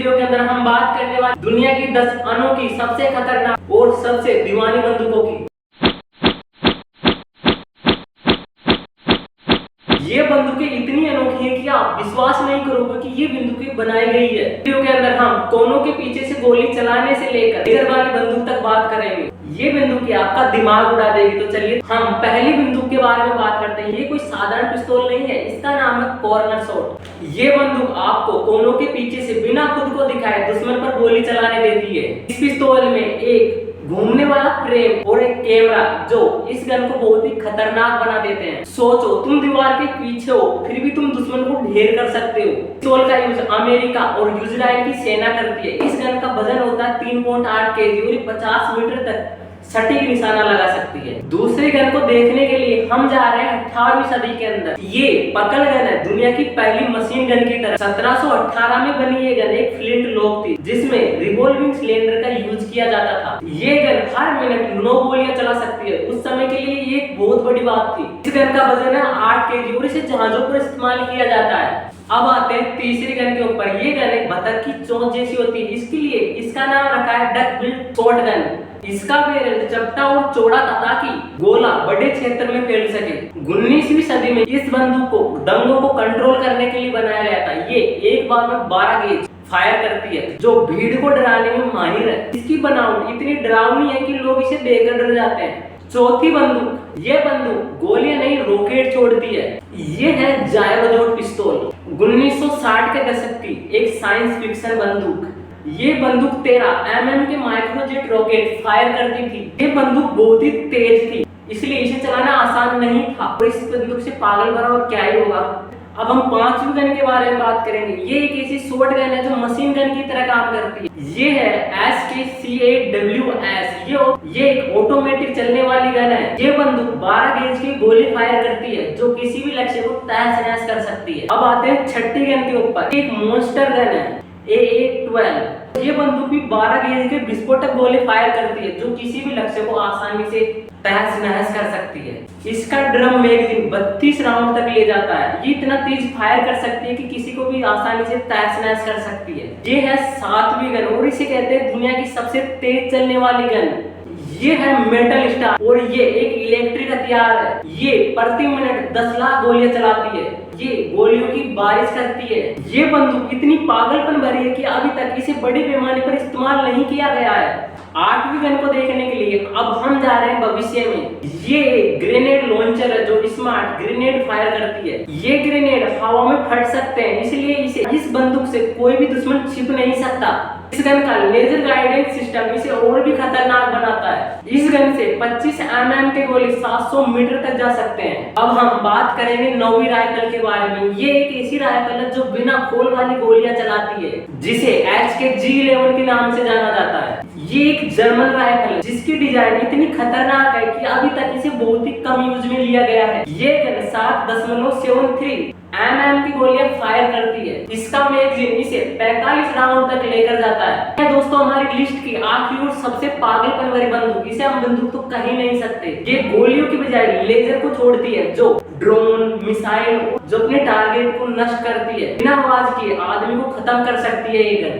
Video के अंदर हम बात करने वाले दुनिया की 10 अनोखी सबसे खतरनाक और सबसे दीवानी बंदूकों की। ये बंदूकें इतनी अनोखी हैं कि आप विश्वास नहीं करोगे कि ये बंदूकें बनाई गई है। वीडियो के अंदर हम कोनों के पीछे से गोली चलाने से लेकर लेजर वाली बंदूक तक बात करेंगे। ये बंदूकें आपका दिमाग उड़ा देगी। तो चलिए हम पहली बंदूक के बारे में बात करते हैं। ये कोई साधारण पिस्तौल नहीं है, इसका नाम है कॉर्नर शॉट। ये बंदूक आपको कोनों के पीछे से बिना खुद को दिखाए दुश्मन पर गोली चलाने देती है। इस पिस्तौल में एक घूमने वाला फ्रेम और एक कैमरा जो इस गन को बहुत ही खतरनाक बना देते हैं। सोचो तुम दीवार के पीछे हो फिर भी तुम दुश्मन को ढेर कर सकते हो। पिस्तौल का यूज अमेरिका और इजराइल की सेना करती है। इस गन का वजन होता है 3.8 kg और 50 मीटर तक सटीक निशाना लगा सकती है। दूसरी गन को देखने के लिए हम जा रहे हैं 18वीं सदी के अंदर। ये पकड़ गन है, दुनिया की पहली मशीन गन की तरह। 1718 में बनी ये गन एक फ्लिंट लॉक थी जिसमें रिवॉल्विंग सिलेंडर का यूज किया जाता था। ये गन हर मिनट 9 गोलियां चला सकती है। उस समय के लिए ये एक बहुत बड़ी बात थी। इस गन का वजन है 8 kg और इसे जहाजों पर इस्तेमाल किया जाता है। अब आते हैं तीसरी गन के ऊपर। ये गन एक बतख की चोंच जैसी होती है, इसके लिए इसका नाम रखा है डक बिल शॉर्ट गन। इसका बैरल चपटा और चौड़ा था ताकि गोला बड़े क्षेत्र में फैल सके। 19वीं सदी में इस बंदूक को दंगों को कंट्रोल करने के लिए बनाया गया था। ये एक बार में 12 गेज फायर करती है जो भीड़ को डराने में माहिर है। इसकी बनावट इतनी डरावनी है कि लोग इसे देखकर डर जाते हैं। चौथी बंदूक, ये बंदूक गोलियां नहीं रॉकेट छोड़ती है। ये है जायरोजोट पिस्तौल। 1960 के दशक की एक साइंस फिक्शन बंदूक। ये बंदूक 13 mm के माइक्रोजेट रॉकेट फायर करती थी। ये बंदूक बहुत ही तेज थी इसलिए इसे चलाना आसान नहीं था। और इस बंदूक से पागल भरा और क्या ही होगा। अब हम 5वीं गन के बारे में बात करेंगे। ये एक ऐसी शॉर्ट गन है जो मशीन गन की तरह काम करती है। ये है SKCAWS। ये एक ऑटोमेटिक चलने वाली गन है। ये बंदूक 12 गेज की गोली फायर करती है जो किसी भी लक्ष्य को तहस नहस कर सकती है। अब आते हैं 6ठी गन के ऊपर। एक मॉन्स्टर गन है AA-12। ये बंदूक भी 12 गेज के विस्फोटक गोले फायर करती है जो किसी भी लक्ष्य को आसानी से तहस नहस कर सकती है। इसका ड्रम मैगजीन 32 राउंड तक ले जाता है। ये इतना तेज फायर कर सकती है कि किसी को भी आसानी से तहस नहस कर सकती है। ये है 7वीं गन और इसे कहते हैं दुनिया की सबसे तेज चलने वाली गन। ये है मेटल स्टार और ये एक इलेक्ट्रिक हथियार है। ये प्रति मिनट 10 लाख गोलियां चलाती है। ये गोलियों की बारिश करती है। ये बंदूक इतनी पागलपन भरी है कि अभी तक इसे बड़े पैमाने पर इस्तेमाल नहीं किया गया है। 8वीं गन को देखने के लिए अब हम जा रहे हैं भविष्य में। ये ग्रेनेड लॉन्चर है जो स्मार्ट ग्रेनेड फायर करती है। ये ग्रेनेड हवा में फट सकते हैं इसलिए इस बंदूक से कोई भी दुश्मन छिप नहीं सकता। इस गन का लेजर गाइडेंस सिस्टम इसे और भी खतरनाक बनाता है। इस गन से 25 mm के गोले 700 मीटर तक जा सकते हैं। अब हम बात करेंगे 9वीं राइफल के बारे में। ये एक ऐसी राइफल है जो बिना खोल वाली गोलियां चलाती है जिसे HK-G11 के नाम से जाना जाता है। ये एक जर्मन राइफल है जिसकी डिजाइन इतनी खतरनाक है कि अभी तक इसे बहुत ही कम यूज में लिया गया है। ये गन 7.73 mm की गोलियां फायर करती है। इसका मैगजीन इसे 45 राउंड तक लेकर जाता है। दोस्तों हमारी लिस्ट की आखिरी और सबसे पागलपन भरी बंदूक, इसे हम बंदूक तो कह ही नहीं सकते। ये गोलियों की बजाय लेजर को छोड़ती है जो ड्रोन मिसाइल जो अपने टारगेट को नष्ट करती है। बिना आवाज किए आदमी को खत्म कर सकती है ये गन।